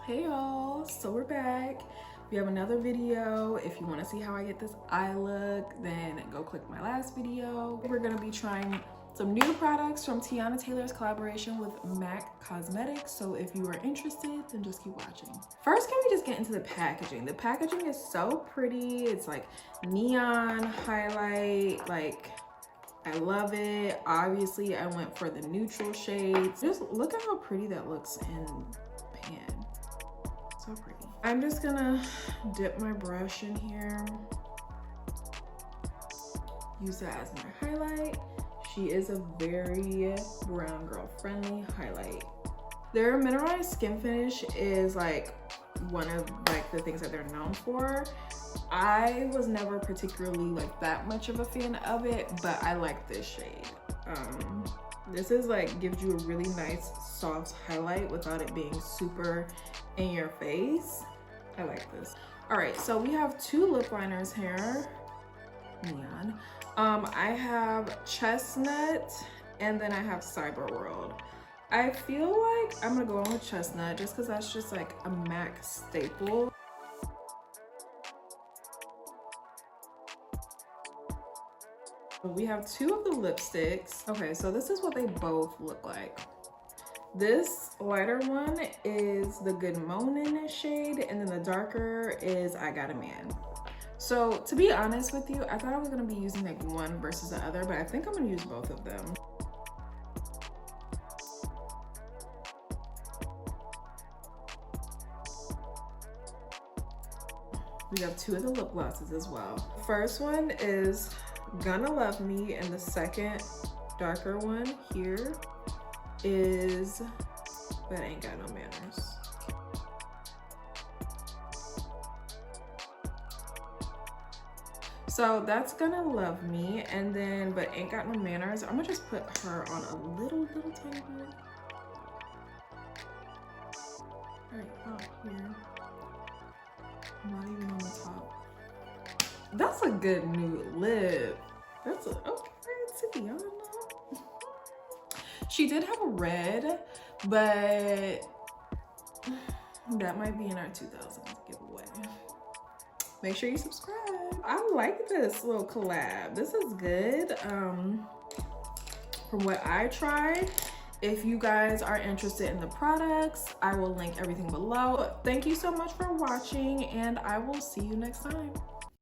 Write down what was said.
Hey y'all, so we're back. We have another video. If you want to see how I get this eye look, then go click my last video. We're gonna be trying some new products from Teyana Taylor's collaboration with MAC Cosmetics. So if you are interested, then just keep watching. First, can we just get into the packaging? The packaging is so pretty. It's like neon highlight, like I love it. Obviously, I went for the neutral shades. Just look at how pretty that looks in pan. So pretty. I'm just gonna dip my brush in here. Use that as my highlight. She is a very brown girl friendly highlight. Their mineralized skin finish is like one of like the things that they're known for. I was never particularly like that much of a fan of it, but I like this shade. This is like gives you a really nice soft highlight without it being super in your face. I like this. All right, so we have two lip liners here, neon. I have Chestnut and then I have Cyberworld. I feel like I'm gonna go on with Chestnut just because that's just like a MAC staple. We have two of the lipsticks. Okay, so this is what they both look like. This lighter one is the Good Moanin' shade, and then the darker is I Got a Man. So to be honest with you, I thought I was gonna be using like one versus the other, but I think I'm gonna use both of them. We have two of the lip glosses as well. First one is Gonna Love Me, and the second darker one here is But Ain't Got No Manners. So that's Gonna Love Me, and then But Ain't Got No Manners, I'm gonna just put her on a little tiny bit. Right up here. Not even on the top. That's a good nude lip. That's a, okay, I don't know. She did have a red, but that might be in our 2000s giveaway. Make sure you subscribe. I like this little collab. This is good. From what I tried, if you guys are interested in the products, I will link everything below. Thank you so much for watching, and I will see you next time.